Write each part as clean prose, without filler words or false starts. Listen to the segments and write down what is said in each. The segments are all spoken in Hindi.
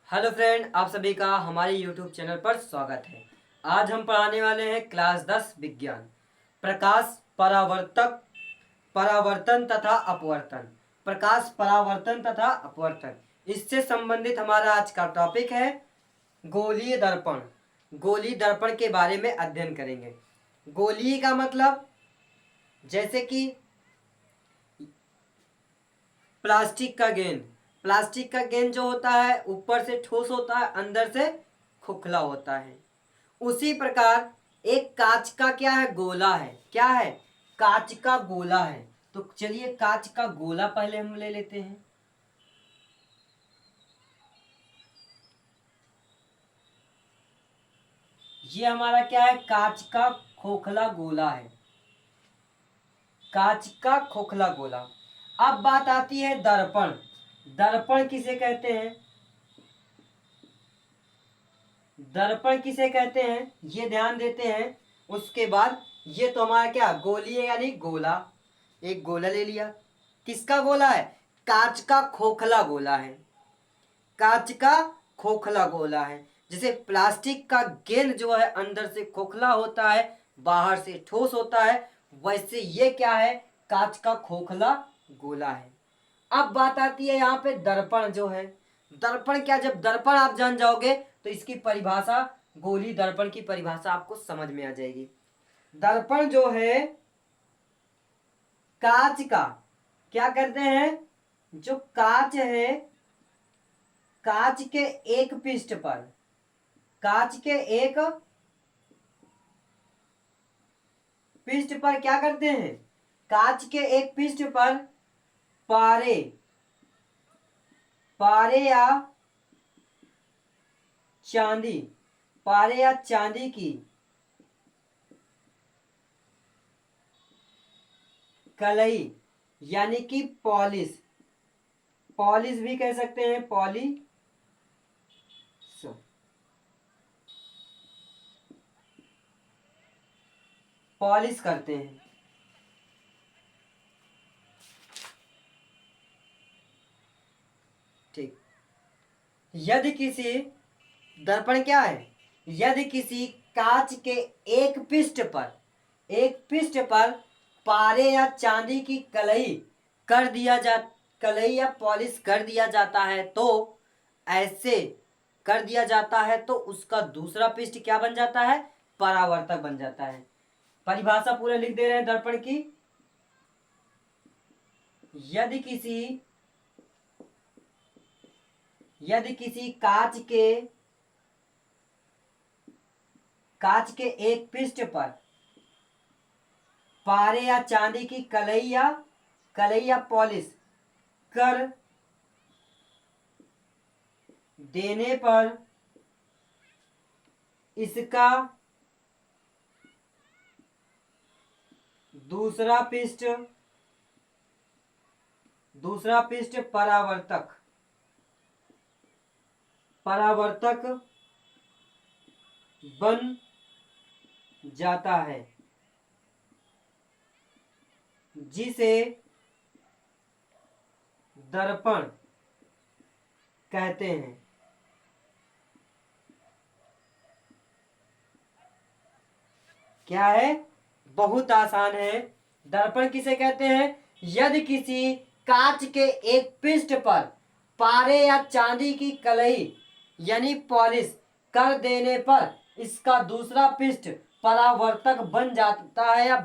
हेलो फ्रेंड, आप सभी का हमारे यूट्यूब चैनल पर स्वागत है। आज हम पढ़ाने वाले हैं क्लास 10 विज्ञान, प्रकाश परावर्तक, परावर्तन तथा अपवर्तन। प्रकाश परावर्तन तथा अपवर्तन, इससे संबंधित हमारा आज का टॉपिक है गोलीय दर्पण। गोलीय दर्पण के बारे में अध्ययन करेंगे। गोलीय का मतलब जैसे कि प्लास्टिक का गेंद। प्लास्टिक का गेंद जो होता है ऊपर से ठोस होता है, अंदर से खोखला होता है। उसी प्रकार एक कांच का क्या है, गोला है। क्या है? कांच का गोला है। तो चलिए कांच का गोला पहले हम ले लेते हैं। ये हमारा क्या है? कांच का खोखला गोला है। कांच का खोखला गोला। अब बात आती है दर्पण। दर्पण किसे कहते हैं? दर्पण किसे कहते हैं ये ध्यान देते हैं। उसके बाद ये तो हमारा क्या, गोलीय यानी गोला। एक गोला ले लिया। किसका गोला है? कांच का खोखला गोला है। कांच का खोखला गोला है। जैसे प्लास्टिक का गेंद जो है अंदर से खोखला होता है, बाहर से ठोस होता है, वैसे ये क्या है? कांच का खोखला गोला है। अब बात आती है यहाँ पे दर्पण जो है। दर्पण क्या? जब दर्पण आप जान जाओगे तो इसकी परिभाषा, गोली दर्पण की परिभाषा आपको समझ में आ जाएगी। दर्पण जो है कांच का, क्या करते हैं? जो कांच है, कांच के एक पृष्ठ पर, कांच के एक पृष्ठ पर क्या करते हैं? कांच के एक पृष्ठ पर पारे, पारे या चांदी, पारे या चांदी की कलई यानी कि पॉलिश, पॉलिश भी कह सकते हैं, पॉलिश करते हैं। ठीक। यदि किसी, दर्पण क्या है? यदि किसी कांच के एक पृष्ठ पर, एक पृष्ठ पर पारे या चांदी की कलई कर दिया जा, कलई या पॉलिश कर दिया जाता है, तो ऐसे कर दिया जाता है तो उसका दूसरा पृष्ठ क्या बन जाता है? परावर्तक बन जाता है। परिभाषा पूरे लिख दे रहे हैं दर्पण की। यदि किसी, यदि किसी कांच के एक पृष्ठ पर पारे या चांदी की कलई या पॉलिश कर देने पर इसका दूसरा पृष्ठ, दूसरा पृष्ठ परावर्तक, परावर्तक बन जाता है, जिसे दर्पण कहते हैं। क्या है? बहुत आसान है। दर्पण किसे कहते हैं? यदि किसी कांच के एक पृष्ठ पर पारे या चांदी की कलई यानी पॉलिश कर देने पर इसका दूसरा पृष्ठ परावर्तक बन जाता है या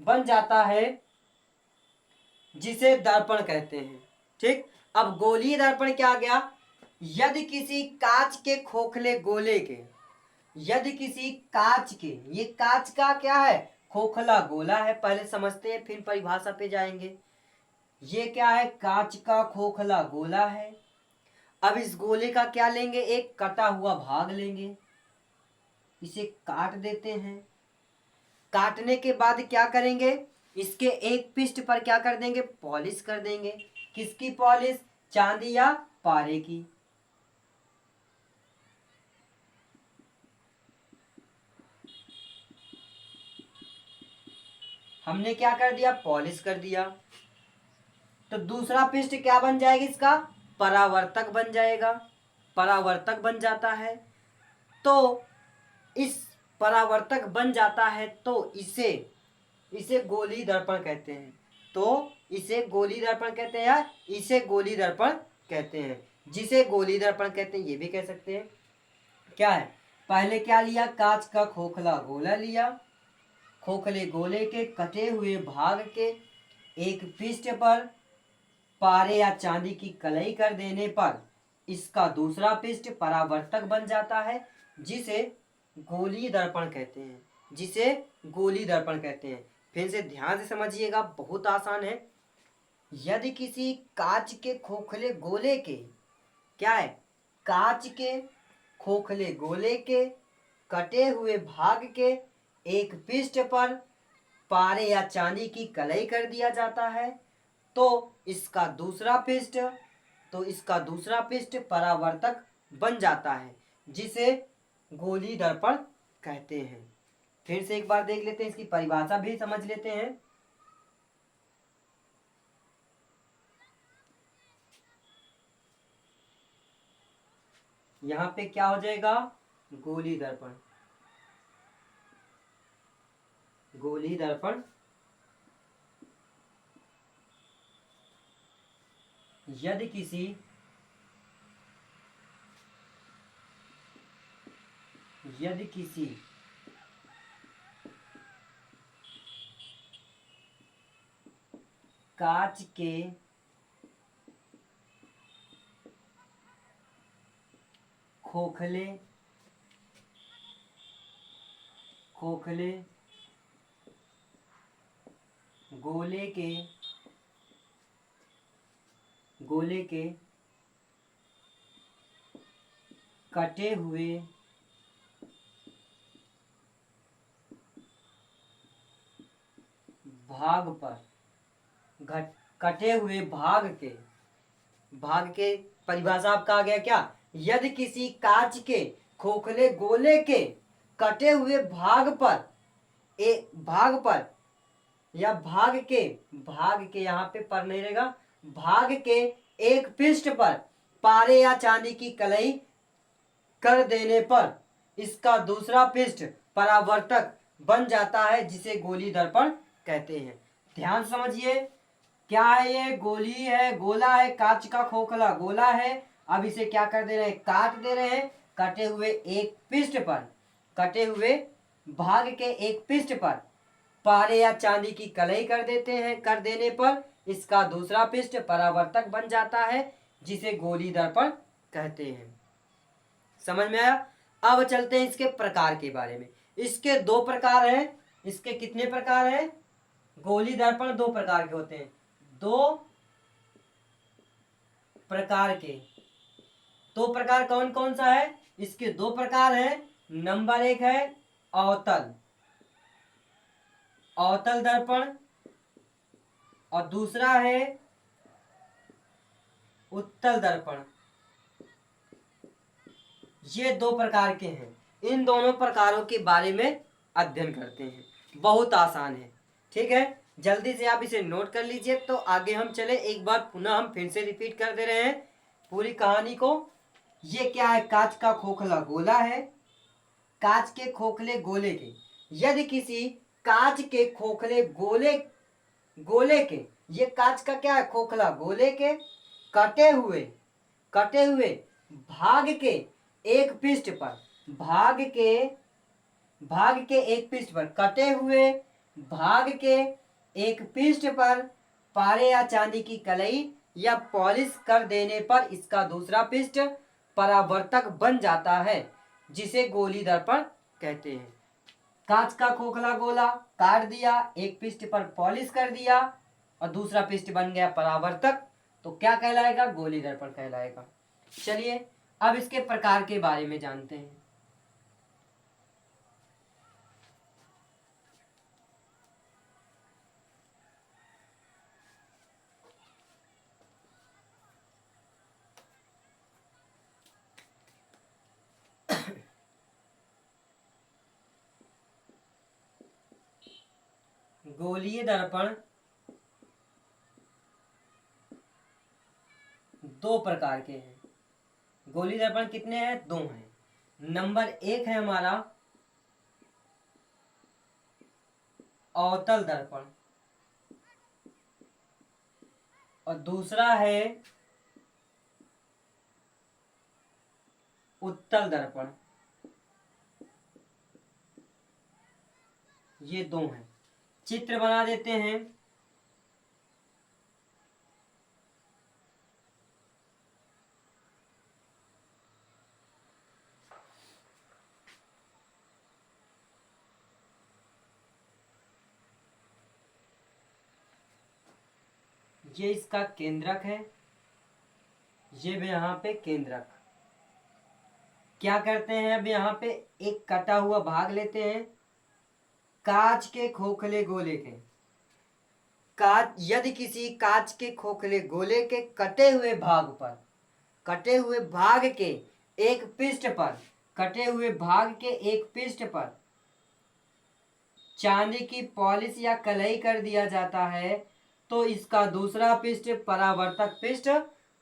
बन जाता है, जिसे दर्पण कहते हैं। ठीक। अब गोलीय दर्पण क्या आ गया? यदि किसी कांच के खोखले गोले के, यदि किसी कांच के, ये कांच का क्या है? खोखला गोला है। पहले समझते हैं फिर परिभाषा पे जाएंगे। ये क्या है? कांच का खोखला गोला है। अब इस गोले का क्या लेंगे? एक कटा हुआ भाग लेंगे, इसे काट देते हैं। काटने के बाद क्या करेंगे? इसके एक पृष्ठ पर क्या कर देंगे? पॉलिश कर देंगे। किसकी पॉलिश? चांदी या पारे की। हमने क्या कर दिया? पॉलिश कर दिया। तो दूसरा पृष्ठ क्या बन जाएगा? इसका परावर्तक बन जाएगा। परावर्तक बन जाता है। तो इस परावर्तक बन जाता है तो इसे इसे गोलीय दर्पण कहते हैं। तो इसे गोलीय दर्पण कहते हैं या इसे गोलीय दर्पण कहते हैं, जिसे गोलीय दर्पण कहते हैं ये भी कह सकते हैं। क्या है, पहले क्या लिया, कांच का खोखला गोला लिया। खोखले गोले के कटे हुए भाग के एक पृष्ठ पर पारे या चांदी की कलई कर देने पर इसका दूसरा पृष्ठ परावर्तक बन जाता है, जिसे गोलीय दर्पण कहते हैं, जिसे गोलीय दर्पण कहते हैं। फिर से ध्यान से समझिएगा, बहुत आसान है। यदि किसी कांच के खोखले गोले के, क्या है, कांच के खोखले गोले के कटे हुए भाग के एक पृष्ठ पर पारे या चांदी की कलई कर दिया जाता है तो इसका दूसरा पृष्ठ परावर्तक बन जाता है, जिसे गोलीय दर्पण कहते हैं। फिर से एक बार देख लेते हैं, इसकी परिभाषा भी समझ लेते हैं। यहां पे क्या हो जाएगा, गोलीय दर्पण। गोलीय दर्पण यदि किसी कांच के खोखले गोले के कटे हुए भाग पर कटे हुए भाग के परिभाषा आपका आ गया क्या, यदि किसी कांच के खोखले गोले के कटे हुए भाग पर या भाग के यहाँ पे पर नहीं रहेगा, भाग के एक पृष्ठ पर पारे या चांदी की कलई कर देने पर इसका दूसरा पृष्ठ परावर्तक बन जाता है, जिसे गोलीय दर्पण कहते हैं। ध्यान समझिए, क्या है ये, गोली है, गोला है, कांच का खोखला गोला है। अब इसे क्या कर दे रहे हैं, काट दे रहे हैं, कटे हुए भाग के एक पृष्ठ पर पारे या चांदी की कलई कर देने पर इसका दूसरा पृष्ठ परावर्तक बन जाता है, जिसे गोलीय दर्पण कहते हैं। समझ में आया। अब चलते हैं इसके प्रकार के बारे में। इसके दो प्रकार हैं। इसके कितने प्रकार हैं, गोलीय दर्पण दो प्रकार के होते हैं। दो प्रकार कौन कौन सा है, इसके दो प्रकार हैं। नंबर एक है अवतल दर्पण और दूसरा है उत्तल दर्पण। ये दो प्रकार के हैं। इन दोनों प्रकारों के बारे में अध्ययन करते हैं, बहुत आसान है। ठीक है, जल्दी से आप इसे नोट कर लीजिए। तो आगे हम चले, एक बार पुनः हम फिर से रिपीट कर दे रहे हैं पूरी कहानी को। ये क्या है, कांच का खोखला गोला है। कांच के खोखले गोले के, यदि किसी कांच के खोखले गोले के, ये कांच का क्या है, खोखला गोले के कटे हुए भाग के एक पृष्ठ पर कटे हुए भाग के एक पृष्ठ पर पारे या चांदी की कलई या पॉलिश कर देने पर इसका दूसरा पृष्ठ परावर्तक बन जाता है, जिसे गोलीय दर्पण कहते हैं। कांच का खोखला गोला काट दिया, एक पृष्ठ पर पॉलिश कर दिया और दूसरा पृष्ठ बन गया परावर्तक, तो क्या कहलाएगा, गोलीय दर्पण कहलाएगा। चलिए अब इसके प्रकार के बारे में जानते हैं। गोलीय दर्पण दो प्रकार के हैं। गोलीय दर्पण कितने हैं? 2 हैं। नंबर 1 है हमारा अवतल दर्पण और दूसरा है उत्तल दर्पण। ये 2 हैं। चित्र बना देते हैं। ये इसका केंद्रक है, ये भी यहाँ पे केंद्रक। क्या करते हैं, अब यहाँ पे एक कटा हुआ भाग लेते हैं कांच के खोखले गोले के। कांच, यदि किसी कांच के खोखले गोले के कटे हुए भाग पर, कटे हुए भाग के एक पृष्ठ पर, कटे हुए भाग के एक पृष्ठ पर चांदी की पॉलिश या कलई कर दिया जाता है तो इसका दूसरा पृष्ठ परावर्तक पृष्ठ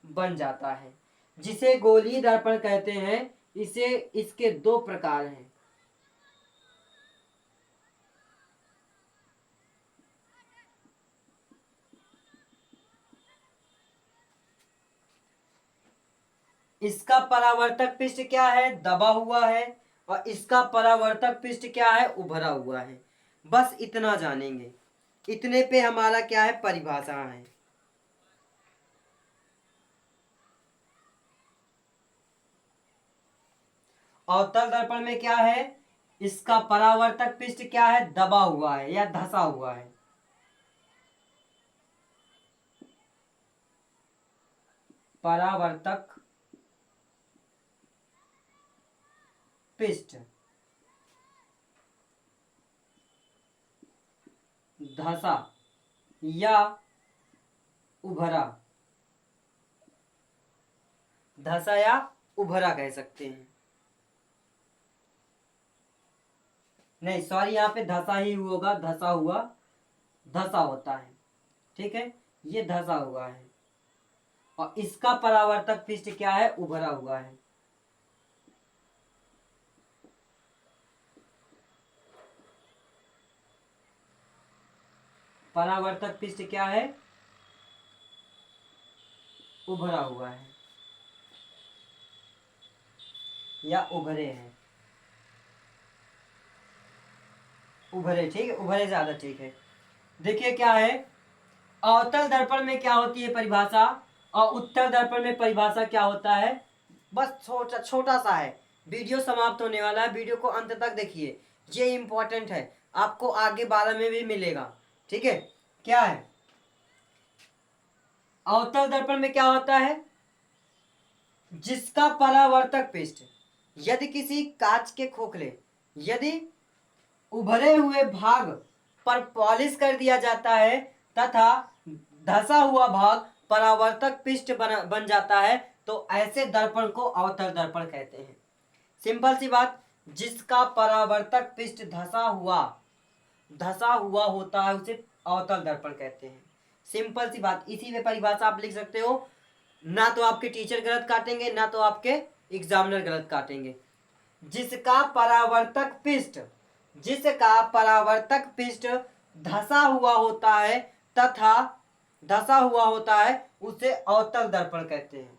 बन जाता है, जिसे गोलीय दर्पण कहते हैं। इसे इसके 2 प्रकार हैं। इसका परावर्तक पृष्ठ क्या है? दबा हुआ है। और इसका परावर्तक पृष्ठ क्या है? उभरा हुआ है। बस इतना जानेंगे। इतने पे हमारा क्या है? परिभाषा है। अवतल दर्पण में क्या है? इसका परावर्तक पृष्ठ क्या है? दबा हुआ है या धंसा हुआ है। परावर्तक पृष्ठ धंसा या उभरा, धंसा या उभरा कह सकते हैं। नहीं सॉरी, यहाँ पे धंसा ही होगा, धंसा हुआ, धंसा होता है। ठीक है, ये धंसा हुआ है। और इसका परावर्तक पृष्ठ क्या है? उभरा हुआ है। परावर्तक पृष्ठ क्या है? उभरा हुआ है या उभरे हैं। उभरे, ठीक है, उभरे ज्यादा ठीक है। देखिए क्या है, अवतल दर्पण में क्या होती है परिभाषा और उत्तल दर्पण में परिभाषा क्या होता है। बस छोटा छोटा सा है। वीडियो समाप्त होने वाला है, वीडियो को अंत तक देखिए, ये इंपॉर्टेंट है, आपको आगे 12 में भी मिलेगा। ठीक है, क्या है अवतल दर्पण में क्या होता है? जिसका परावर्तक पृष्ठ यदि किसी कांच के खोखले, यदि उभरे हुए भाग पर पॉलिश कर दिया जाता है तथा धंसा हुआ भाग परावर्तक पृष्ठ बन जाता है तो ऐसे दर्पण को अवतल दर्पण कहते हैं। सिंपल सी बात, जिसका परावर्तक पृष्ठ धंसा हुआ होता है उसे अवतल दर्पण कहते हैं। सिंपल सी बात, इसी में परिभाषा आप लिख सकते हो। ना तो आपके टीचर गलत काटेंगे, ना तो आपके एग्जामिनर गलत काटेंगे। जिसका परावर्तक पृष्ठ धंसा हुआ होता है तथा धंसा हुआ होता है उसे अवतल दर्पण कहते हैं।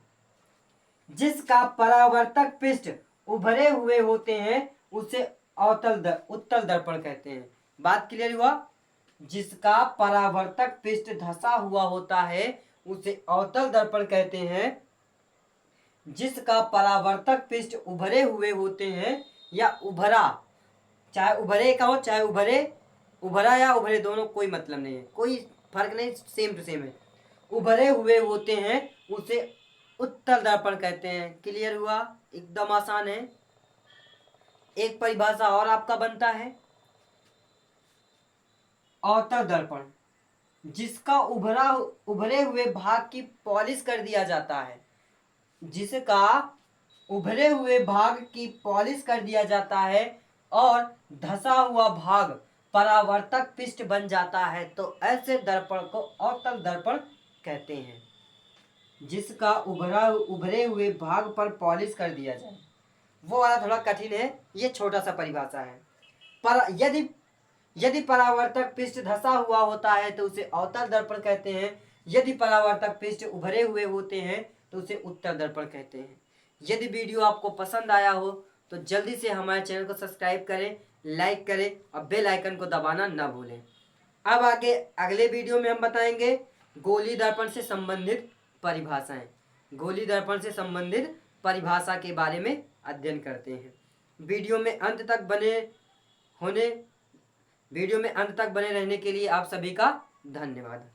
जिसका परावर्तक पृष्ठ उभरे हुए होते हैं उसे उत्तल दर्पण कहते हैं। बात क्लियर हुआ? जिसका परावर्तक पृष्ठ धंसा हुआ होता है उसे अवतल दर्पण कहते हैं। जिसका परावर्तक पृष्ठ उभरे हुए होते हैं या उभरा, चाहे उभरे का हो चाहे उभरा या उभरे, दोनों कोई मतलब नहीं है, कोई फर्क नहीं, सेम टू सेम है। उभरे हुए होते हैं उसे उत्तल दर्पण कहते हैं। क्लियर हुआ? एकदम आसान है। एक परिभाषा और आपका बनता है अवतल दर्पण, जिसका उभरे हुए भाग की पॉलिश कर दिया जाता है। जिसका उभरे हुए भाग की पॉलिश कर दिया जाता है और धंसा हुआ भाग परावर्तक पृष्ठ बन जाता है तो ऐसे दर्पण को अवतल दर्पण कहते हैं। जिसका उभरे हुए भाग पर पॉलिश कर दिया जाए। वो वाला थोड़ा कठिन है, ये छोटा सा परिभाषा है। पर यदि परावर्तक पृष्ठ धंसा हुआ होता है तो उसे अवतल दर्पण कहते हैं। यदि परावर्तक पृष्ठ उभरे हुए होते हैं तो उसे उत्तल दर्पण कहते हैं। यदि वीडियो आपको पसंद आया हो तो जल्दी से हमारे चैनल को सब्सक्राइब करें, लाइक करें और बेल आइकन को दबाना ना भूलें। अब आगे अगले वीडियो में हम बताएंगे गोली दर्पण से संबंधित परिभाषाएं। गोली दर्पण से संबंधित परिभाषा के बारे में अध्ययन करते हैं। वीडियो में अंत तक बने रहने के लिए आप सभी का धन्यवाद।